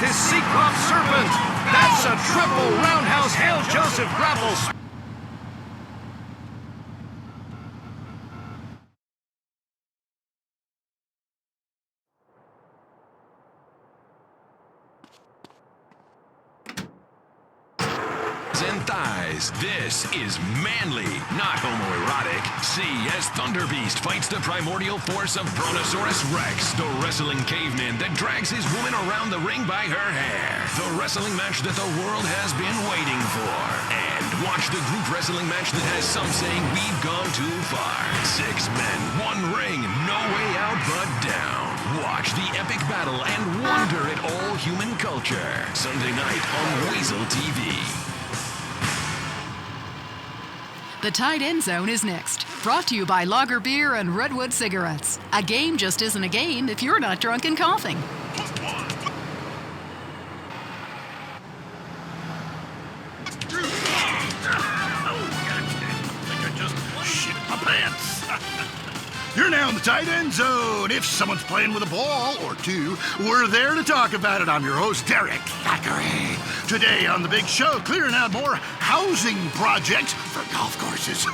his Cyclops serpent. That's a triple roundhouse Hail Joseph grapple. And thighs. This is manly, not homoerotic. See as Thunder Beast fights the primordial force of Brontosaurus Rex, the wrestling caveman that drags his woman around the ring by her hair. The wrestling match that the world has been waiting for. And watch the group wrestling match that has some saying we've gone too far. 6 men, 1 ring, no way out but down. Watch the epic battle and wonder at all human culture. Sunday night on Weasel TV. The Tight End Zone is next. Brought to you by Lager Beer and Redwood Cigarettes. A game just isn't a game if you're not drunk and coughing. You're now in the tight end zone. If someone's playing with a ball or two, we're there to talk about it. I'm your host, Derek Thackeray. Today on the big show, clearing out more housing projects for golf courses.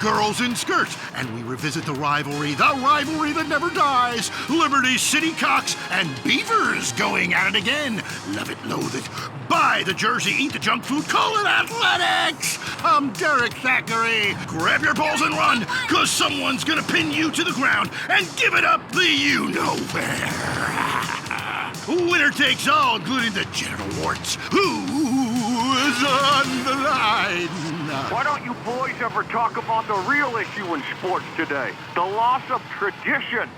Girls in skirts. And we revisit the rivalry that never dies. Liberty City Cocks and Beavers going at it again. Love it, loathe it. Buy the jersey, eat the junk food, call it athletics. I'm Derek Thackeray. Grab your balls and run, because someone's going to pin you to the ground and give it up the you-know-where. Winner takes all, including the genital warts. Who is on the line? Why don't you boys ever talk about the real issue in sports today? The loss of tradition.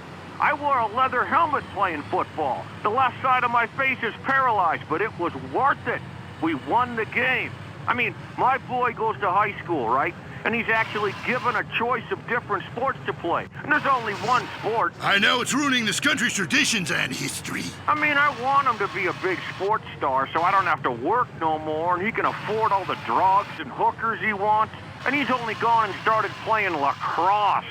I wore a leather helmet playing football. The left side of my face is paralyzed, but it was worth it. We won the game. I mean, my boy goes to high school, right? And he's actually given a choice of different sports to play. And there's only one sport. I know it's ruining this country's traditions and history. I mean, I want him to be a big sports star so I don't have to work no more and he can afford all the drugs and hookers he wants. And he's only gone and started playing lacrosse.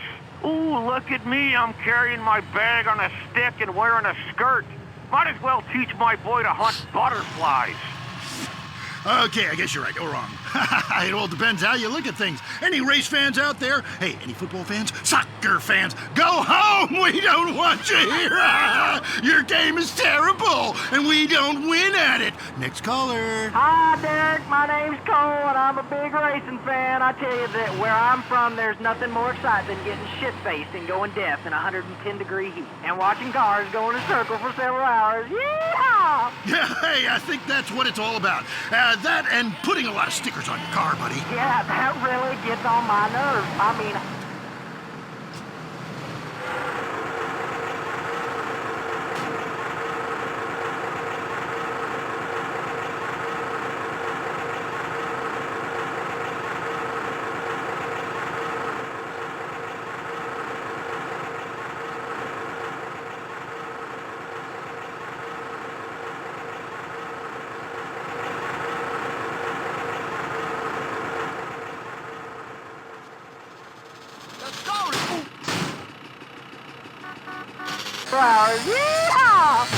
Ooh, look at me. I'm carrying my bag on a stick and wearing a skirt. Might as well teach my boy to hunt butterflies. Okay, I guess you're right, or wrong. It all depends how you look at things. Any race fans out there? Hey, any football fans? Soccer fans? Go home! We don't want you here! Your game is terrible, and we don't win at it. Next caller. Hi, Derek. My name's Cole, and I'm a big racing fan. I tell you that where I'm from, there's nothing more exciting than getting shit-faced and going deaf in 110-degree heat and watching cars go in a circle for several hours. Yeehaw! Yeah, hey, I think that's what it's all about. That and putting a lot of stickers on your car, buddy. Yeah, that really gets on my nerves. I mean...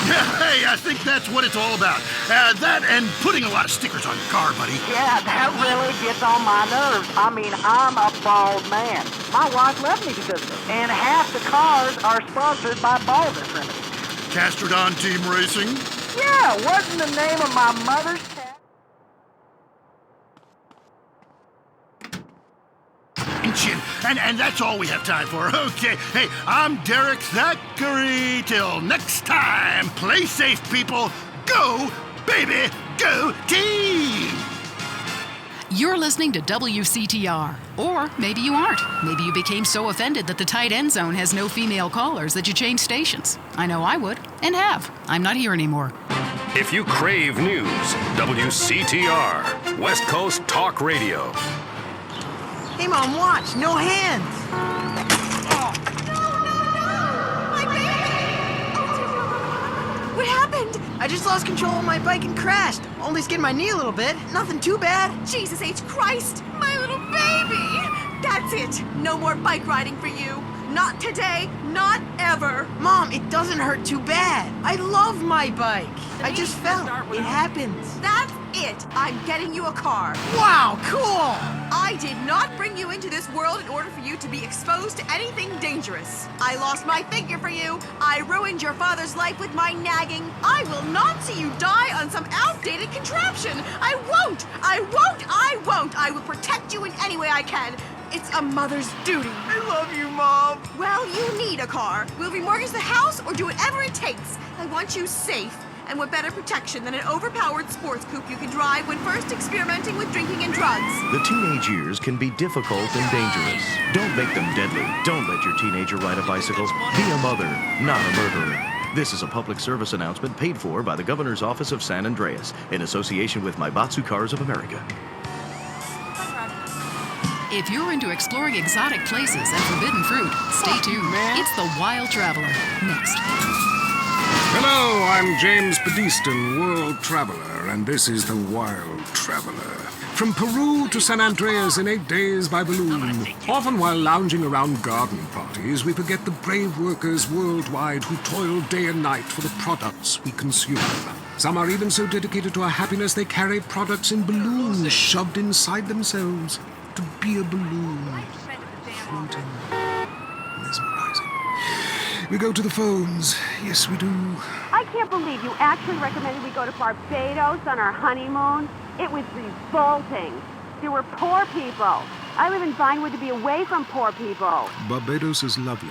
Yeah, hey, I think that's what it's all about. That and putting a lot of stickers on your car, buddy. Yeah, that really gets on my nerves. I mean, I'm a bald man. My wife left me because of it. And half the cars are sponsored by baldness remedies. Castrodon Team Racing? Yeah, wasn't the name of my mother's cat? And that's all we have time for. Okay, hey, I'm Derek Thackeray. Till next time, play safe, people. Go, baby, go team! You're listening to WCTR. Or maybe you aren't. Maybe you became so offended that the Tight End Zone has no female callers that you changed stations. I know I would, and have. I'm not here anymore. If you crave news, WCTR, West Coast Talk Radio. Hey, Mom, watch. No hands. Oh. No! My baby! Oh, what happened? I just lost control of my bike and crashed. Only skinned my knee a little bit. Nothing too bad. Jesus H. Christ! My little baby! That's it. No more bike riding for you. Not today, not ever. Mom, it doesn't hurt too bad. I love my bike. I just fell. It happens. That's it. I'm getting you a car. Wow, cool! I did not bring you into this world in order for you to be exposed to anything dangerous. I lost my figure for you. I ruined your father's life with my nagging. I will not see you die on some outdated contraption. I won't. I won't. I won't. I will protect you in any way I can. It's a mother's duty. I love you, Mom. Well, you need a car. We'll remortgage the house or do whatever it takes. I want you safe. And what better protection than an overpowered sports coupe you can drive when first experimenting with drinking and drugs? The teenage years can be difficult and dangerous. Don't make them deadly. Don't let your teenager ride a bicycle. Be a mother, not a murderer. This is a public service announcement paid for by the Governor's Office of San Andreas in association with Maibatsu Cars of America. If you're into exploring exotic places and forbidden fruit, stay tuned. It's The Wild Traveler. Next. Hello, I'm James Pedeston, World Traveler, and this is The Wild Traveler. From Peru to San Andreas in 8 days by balloon. Often while lounging around garden parties, we forget the brave workers worldwide who toil day and night for the products we consume. Some are even so dedicated to our happiness they carry products in balloons shoved inside themselves to be a balloon. Floating. Mesmerizing. We go to the phones. Yes, we do. I can't believe you actually recommended we go to Barbados on our honeymoon. It was revolting. There were poor people. I live in Vinewood to be away from poor people. Barbados is lovely.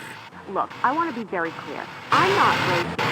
Look, I want to be very clear. I'm not racist.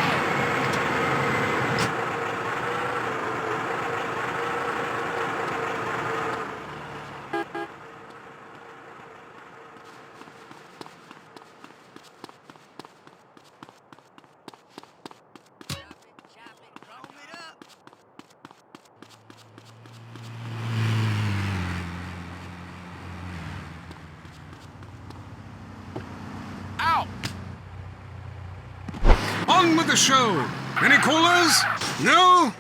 On with the show. Any callers? No?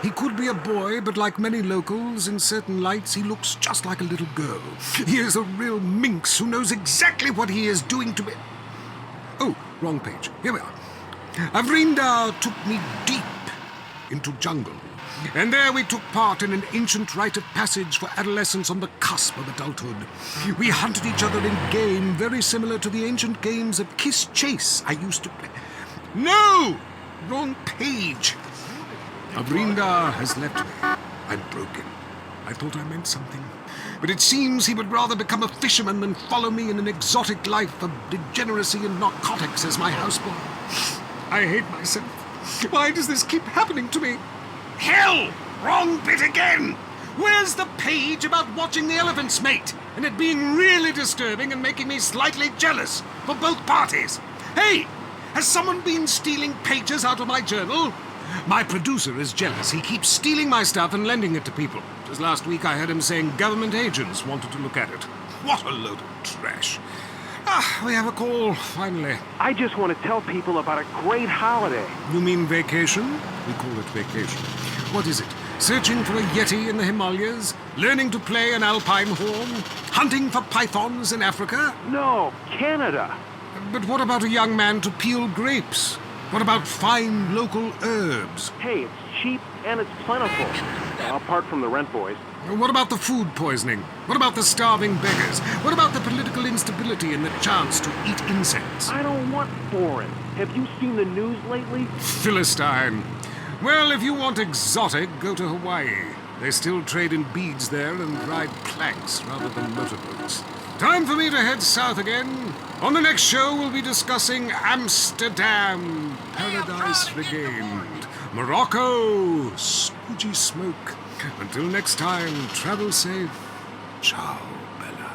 He could be a boy, but like many locals, in certain lights, he looks just like a little girl. He is a real minx who knows exactly what he is doing to me. Oh, wrong page. Here we are. Avrinda took me deep into jungle, and there we took part in an ancient rite of passage for adolescents on the cusp of adulthood. We hunted each other in game very similar to the ancient games of Kiss Chase I used to play. No! Wrong page. Avrinda has left me. I'm broken. I thought I meant something. But it seems he would rather become a fisherman than follow me in an exotic life of degeneracy and narcotics as my houseboy. I hate myself. Why does this keep happening to me? Hell! Wrong bit again! Where's the page about watching the elephants mate and it being really disturbing and making me slightly jealous for both parties? Hey! Has someone been stealing pages out of my journal? My producer is jealous. He keeps stealing my stuff and lending it to people. Just last week I heard him saying government agents wanted to look at it. What a load of trash. We have a call, finally. I just want to tell people about a great holiday. You mean vacation? We call it vacation. What is it? Searching for a yeti in the Himalayas? Learning to play an alpine horn? Hunting for pythons in Africa? No, Canada. But what about a young man to peel grapes? What about fine local herbs? Hey, it's cheap and it's plentiful. Apart from the rent boys. What about the food poisoning? What about the starving beggars? What about the political instability and the chance to eat insects? I don't want foreign. Have you seen the news lately? Philistine. Well, if you want exotic, go to Hawaii. They still trade in beads there and ride planks rather than motorboats. Time for me to head south again. On the next show, we'll be discussing Amsterdam, Paradise Regained, Morocco, Squidgy Smoke. Until next time, travel safe. Ciao, Bella.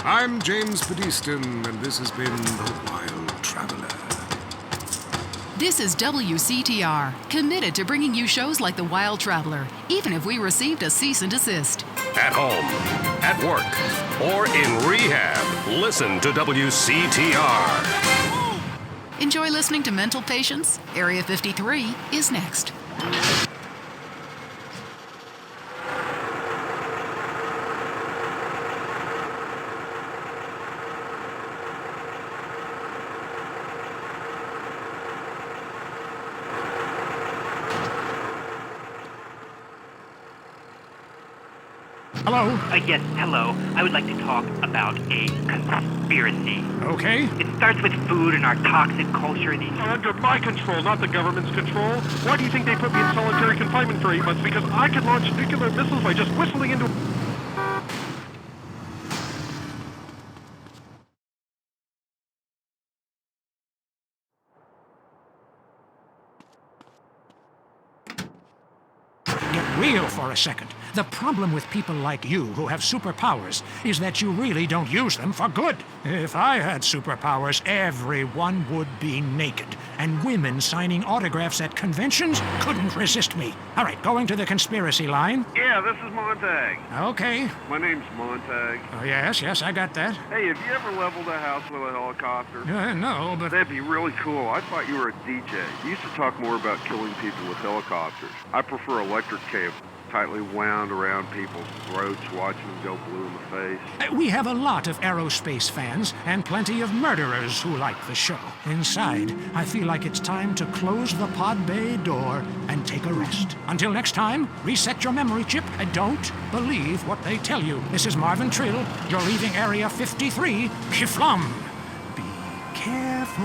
I'm James Pedeston, and this has been The Wild Traveler. This is WCTR, committed to bringing you shows like The Wild Traveler, even if we received a cease and desist. At home, at work, or in rehab, listen to WCTR. Enjoy listening to Mental Patients? Area 53 is next. Hello? Yes, hello. I would like to talk about a conspiracy. Okay. It starts with food and our toxic culture. Under my control, not the government's control. Why do you think they put me in solitary confinement for 8 months? Because I could launch nuclear missiles by just whistling into... Get real for a second. The problem with people like you who have superpowers is that you really don't use them for good. If I had superpowers, everyone would be naked. And women signing autographs at conventions couldn't resist me. All right, going to the conspiracy line. Yeah, this is Montag. Okay. My name's Montag. Oh, yes, I got that. Hey, have you ever leveled a house with a helicopter? No, but... That'd be really cool. I thought you were a DJ. You used to talk more about killing people with helicopters. I prefer electric cable. Tightly wound around people's throats, watching them go blue in the face. We have a lot of aerospace fans and plenty of murderers who like the show. Inside, I feel like it's time to close the pod bay door and take a rest. Until next time, reset your memory chip and don't believe what they tell you. This is Marvin Trill. You're leaving Area 53. Kiflum. Be careful.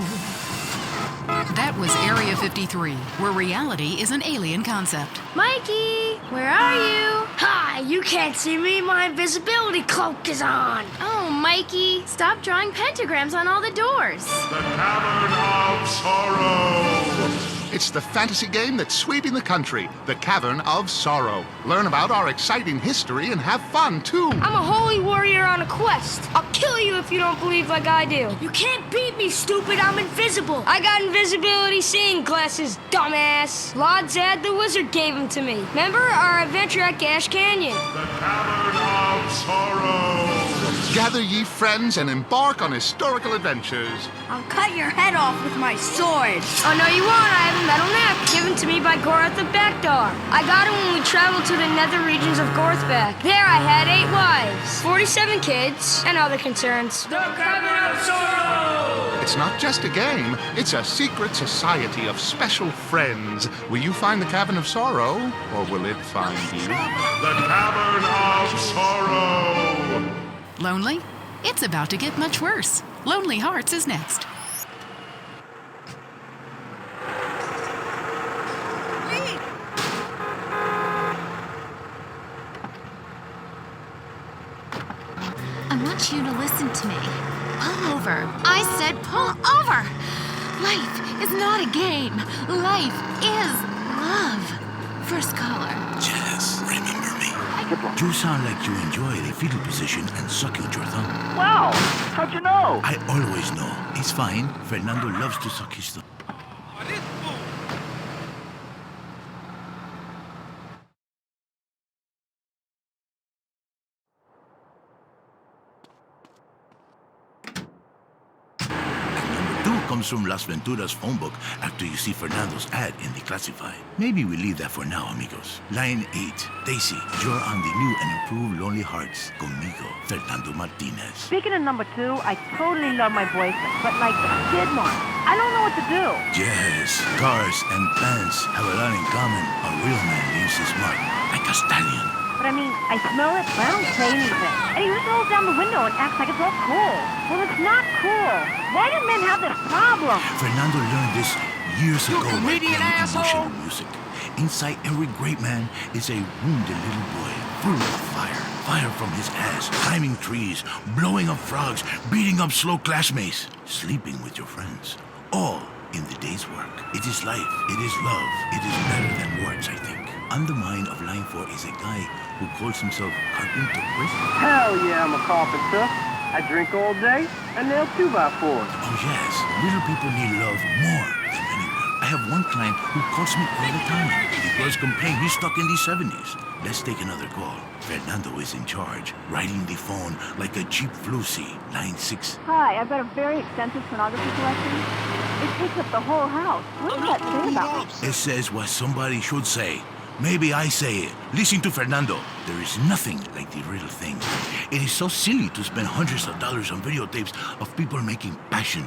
That was Area 53, where reality is an alien concept. Mikey, where are you? Hi, you can't see me. My invisibility cloak is on. Oh, Mikey, stop drawing pentagrams on all the doors. The Cavern of Sorrow. It's the fantasy game that's sweeping the country, The Cavern of Sorrow. Learn about our exciting history and have fun, too. I'm a holy warrior on a quest. I'll kill you if you don't believe like I do. You can't beat me, stupid. I'm invisible. I got invisibility seeing glasses, dumbass. Lord Zad the Wizard gave them to me. Remember our adventure at Gash Canyon? The Cavern of Sorrow. Gather ye friends and embark on historical adventures. I'll cut your head off with my sword. Oh, no, you won't. I have a metal knack given to me by Gorath the Backdar. I got it when we traveled to the nether regions of Gorthback. There I had 8 wives, 47 kids, and other concerns. The Cavern of Sorrow! It's not just a game. It's a secret society of special friends. Will you find the Cavern of Sorrow, or will it find you? The Cavern of Sorrow! Lonely? It's about to get much worse. Lonely Hearts is next. I want you to listen to me. Pull over. I said pull over. Life is not a game. Life is love. First caller. Jess, remember me. You sound like you enjoy the fetal position and sucking your thumb. Wow, how'd you know? I always know. It's fine. Fernando loves to suck his thumb. Comes from Las Venturas phone book after you see Fernando's ad in the classified. Maybe we leave that for now, amigos. Line 8. Daisy, you're on the new and improved Lonely Hearts. Conmigo, Fernando Martinez. Speaking of number 2, I totally love my boyfriend, but like a kid one. I don't know what to do. Yes, cars and pants have a lot in common. A real man leaves his mark, like a stallion. But I mean, I smell it, but I don't say anything. And he just rolls down the window and acts like it's all cool. Well, it's not cool. Why do men have this problem? Fernando learned this years ago by comedian playing asshole. emotional music. Inside every great man is a wounded little boy full of fire. Fire from his ass, climbing trees, blowing up frogs, beating up slow classmates, sleeping with your friends. All in the day's work. It is life. It is love. It is better than words, I think. On the mind of line 4 is a guy who calls himself Carpenter Chris. Hell yeah, I'm a carpenter. I drink all day and nail 2x4s. Oh yes, little people need love more than anyone. I have one client who calls me all the time. He girls complain he's stuck in the 70s. Let's take another call. Fernando is in charge, riding the phone like a cheap Lucy, line 6. Hi, I've got a very extensive pornography collection. It takes up the whole house. What does that say about me? It says what somebody should say. Maybe I say it. Listen to Fernando. There is nothing like the real thing. It is so silly to spend hundreds of dollars on videotapes of people making passion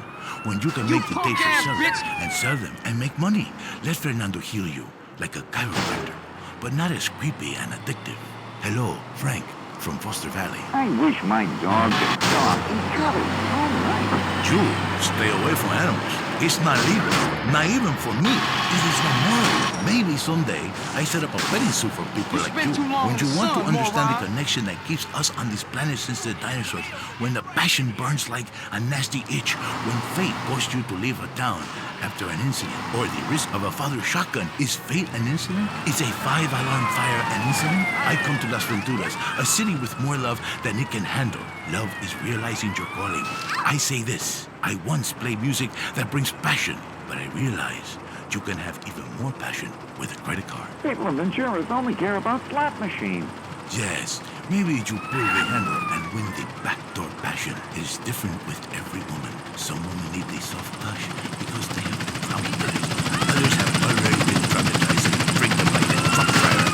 when you can make the tapes yourself and sell them and make money. Let Fernando heal you like a chiropractor, but not as creepy and addictive. Hello, Frank from Foster Valley. I wish my dog could stop each other all night. Jude, stay away from animals. It's not legal, not even for me. It is not moral. Maybe someday I set up a petting zoo for people like you. When you want to understand the connection that keeps us on this planet since the dinosaurs, when the passion burns like a nasty itch, when fate forced you to leave a town after an incident, or the risk of a father's shotgun. Is fate an incident? Is a 5-alarm fire an incident? I come to Las Venturas, a city with more love than it can handle. Love is realizing your calling. I say this. I once played music that brings passion, but I realize you can have even more passion with a credit card. People in Venturas only care about slot machines. Yes, maybe you pull the handle and win the backdoor passion. It is different with every woman. Some women need the soft touch because they have been traumatized. Others have already been traumatized and break them like a truck driver.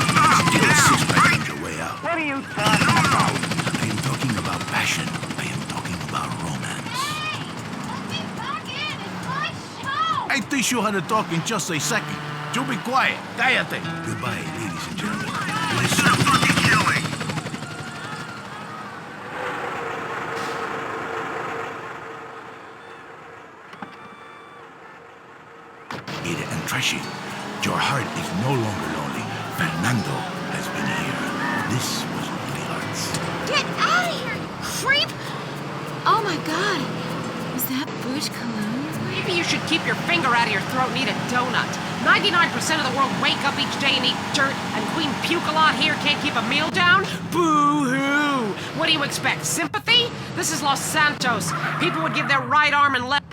Steal a six-pack on your way out. What are you talking about? I am talking about passion. I am talking about romance. I teach you how to talk in just a second. You be quiet. Cállate. Goodbye, ladies and gentlemen. It is so fucking killing. Eat it and trash it. Your heart is no longer lonely. Fernando has been here. This was Lonely Hearts. Get out of here, you creep! Oh my god. Is that Bush cologne? Maybe you should keep your finger out of your throat and eat a donut. 99% of the world wake up each day and eat dirt, and Queen Puke-a-Lot here can't keep a meal down? Boo-hoo! What do you expect, sympathy? This is Los Santos. People would give their right arm and left...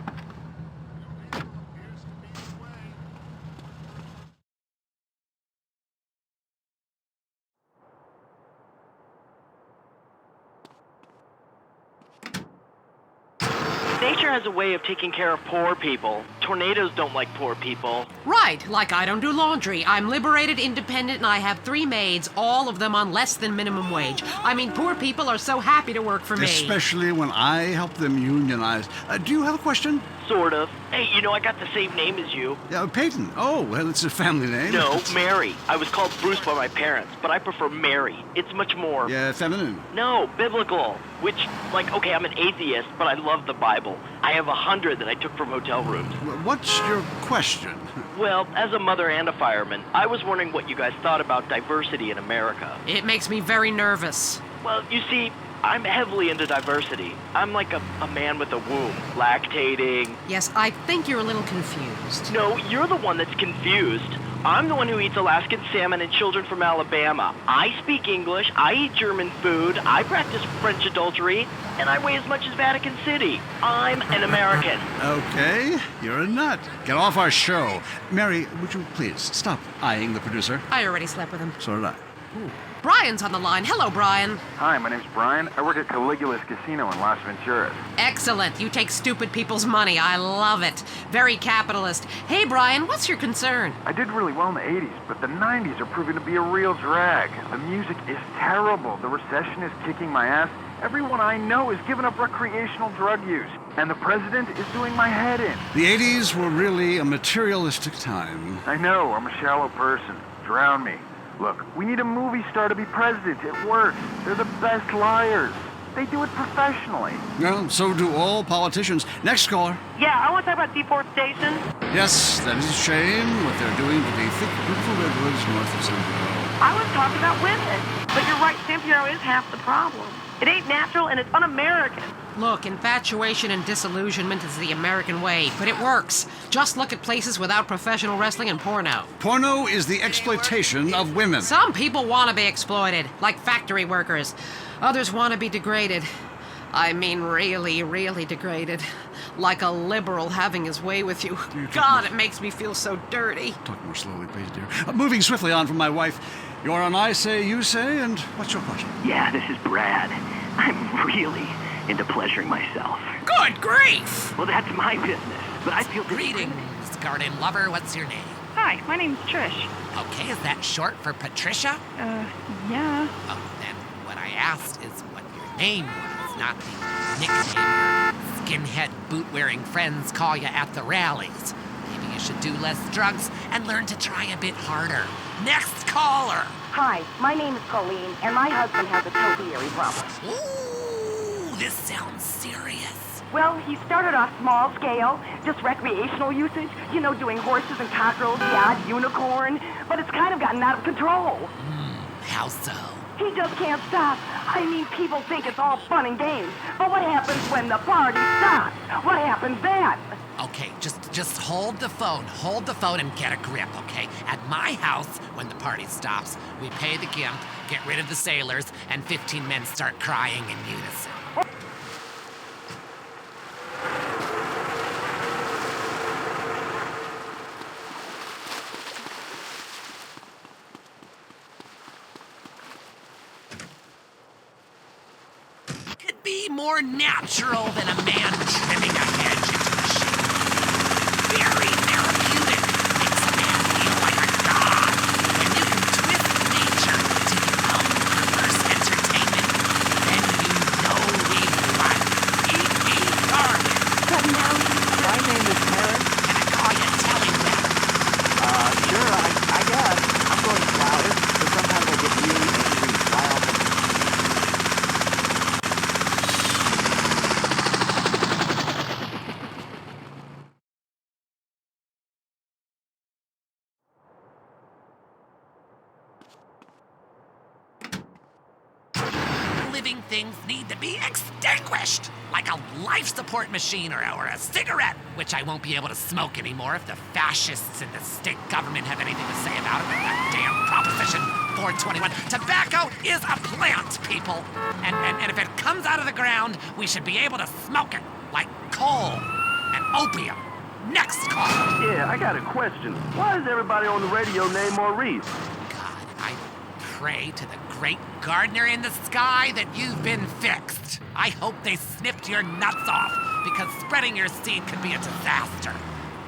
Nature has a way of taking care of poor people. Tornadoes don't like poor people. Right, like I don't do laundry. I'm liberated, independent, and I have 3 maids, all of them on less than minimum wage. I mean, poor people are so happy to work for me. Especially when I help them unionize. Do you have a question? Sort of. Hey, you know I got the same name as you. Yeah, Peyton. Oh, well, it's a family name. No, Mary. I was called Bruce by my parents, but I prefer Mary. It's much more... Yeah, feminine. No, biblical. Which, like, okay, I'm an atheist, but I love the Bible. I have 100 that I took from hotel rooms. What's your question? Well, as a mother and a fireman, I was wondering what you guys thought about diversity in America. It makes me very nervous. Well, you see, I'm heavily into diversity. I'm like a man with a womb, lactating. Yes, I think you're a little confused. No, you're the one that's confused. I'm the one who eats Alaskan salmon and children from Alabama. I speak English, I eat German food, I practice French adultery, and I weigh as much as Vatican City. I'm an American. Okay, you're a nut. Get off our show. Mary, would you please stop eyeing the producer? I already slept with him. So did I. Ooh. Brian's on the line. Hello, Brian. Hi, my name's Brian. I work at Caligula's Casino in Las Venturas. Excellent. You take stupid people's money. I love it. Very capitalist. Hey, Brian, what's your concern? I did really well in the 80s, but the 90s are proving to be a real drag. The music is terrible. The recession is kicking my ass. Everyone I know is giving up recreational drug use. And the president is doing my head in. The 80s were really a materialistic time. I know. I'm a shallow person. Drown me. Look, we need a movie star to be president. It works. They're the best liars. They do it professionally. Well, so do all politicians. Next caller. Yeah, I want to talk about deforestation. Yes, that is a shame what they're doing to the thick, beautiful redwoods north of San Andreas. I was talking about women. But you're right, San Fierro is half the problem. It ain't natural and it's un-American. Look, infatuation and disillusionment is the American way, but it works. Just look at places without professional wrestling and porno. Porno is the exploitation of women. Some people want to be exploited, like factory workers. Others want to be degraded. I mean, really, really degraded. Like a liberal having his way with you. God, it makes me feel so dirty. Talk more slowly, please, dear. Moving swiftly on from my wife. You're on I Say, You Say, and what's your question? Yeah, this is Brad. I'm really into pleasuring myself. Good grief! Well, that's my business, but I feel... Greetings, garden lover. What's your name? Hi, my name's Trish. Okay, is that short for Patricia? Yeah. Oh, then what I asked is what your name was, not the nickname your skinhead boot-wearing friends call you at the rallies. Maybe you should do less drugs and learn to try a bit harder. Next caller! Hi, my name is Colleen, and my husband has a topiary problem. Ooh, this sounds serious. Well, he started off small scale, just recreational usage, doing horses and cockerels, the odd unicorn, but it's kind of gotten out of control. How so? He just can't stop. I mean, people think it's all fun and games, but what happens when the party stops? What happens then? Okay, just hold the phone and get a grip, okay? At my house, when the party stops, we pay the gimp, get rid of the sailors, and 15 men start crying in unison. Could be more natural than a man trimming a hedge into a sheep. Very therapeutic. Makes a man feel like a god. When you can twist nature to your own perverse entertainment, then you know we've won. Eat me, darling. But now My name is Terrence. Can I call you Telly then? Sure, I guess. I'm going to flowers, but sometimes I get really angry while Living things need to be extinguished, like a life support machine or a cigarette, which I won't be able to smoke anymore if the fascists in the state government have anything to say about it with that damn Proposition 421. Tobacco is a plant, people, and if it comes out of the ground, we should be able to smoke it, like coal and opium. Next call. Yeah, I got a question. Why is everybody on the radio named Maurice? God, I pray to the great gardener in the sky that you've been fixed. I hope they snipped your nuts off, because spreading your seed could be a disaster.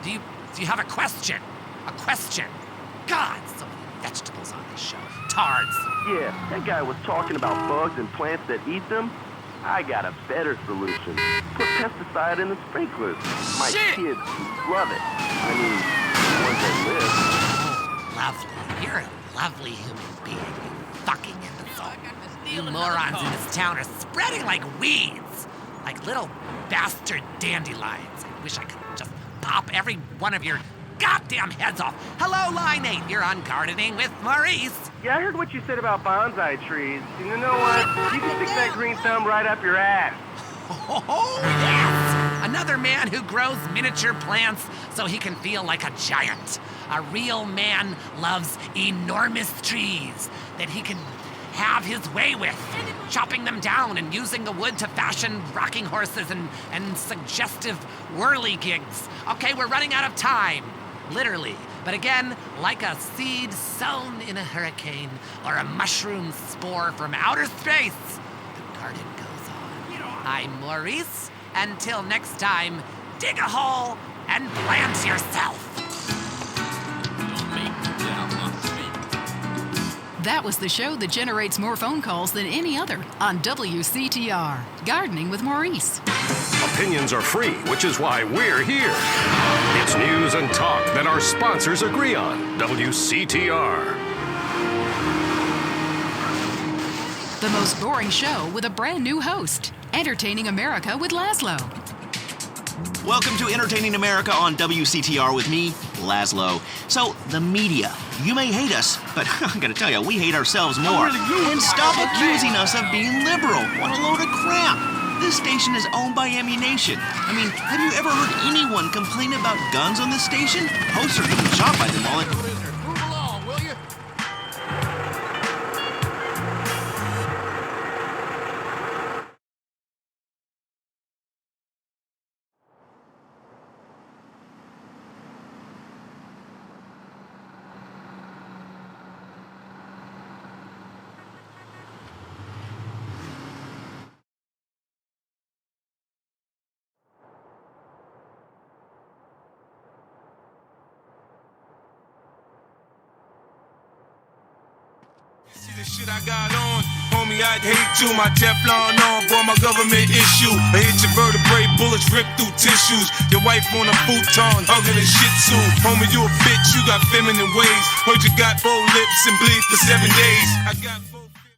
Do you have a question? A question? God, so many vegetables on this show. Tards. Yeah, that guy was talking about bugs and plants that eat them. I got a better solution. Put pesticide in the sprinklers. My kids love it. I mean, the ones that live. Oh, lovely. You're a lovely human being, you fucking imbecile. You morons in this town are spreading like weeds. Like little bastard dandelions. I wish I could just pop every one of your goddamn heads off. Hello, Line 8. You're on Gardening with Maurice. Yeah, I heard what you said about bonsai trees. And you know what? You can stick that green thumb right up your ass. Oh, yes! Another man who grows miniature plants so he can feel like a giant. A real man loves enormous trees that he can have his way with, chopping them down and using the wood to fashion rocking horses and suggestive whirligigs. Okay, we're running out of time. Literally. But again, like a seed sown in a hurricane or a mushroom spore from outer space, the garden goes on. I'm Maurice. Until next time, dig a hole and plant yourself. That was the show that generates more phone calls than any other on WCTR. Gardening with Maurice. Opinions are free, which is why we're here. It's news and talk that our sponsors agree on. WCTR. The most boring show with a brand new host. Entertaining America with Laszlo. Welcome to Entertaining America on WCTR with me, Laszlo. So, the media. You may hate us, but I'm gonna tell you, we hate ourselves more. And stop accusing us of being liberal. What a load of crap. This station is owned by Ammunition. I mean, have you ever heard anyone complain about guns on this station? Hosts are getting shot by them all the See the shit I got on, homie, I'd hate to. My Teflon on, boy, my government issue. I hit your vertebrae, bullets rip through tissues. Your wife on a futon, hugging a shih tzu. Homie, you a bitch, you got feminine ways. Heard you got 4 lips and bleed for 7 days. I got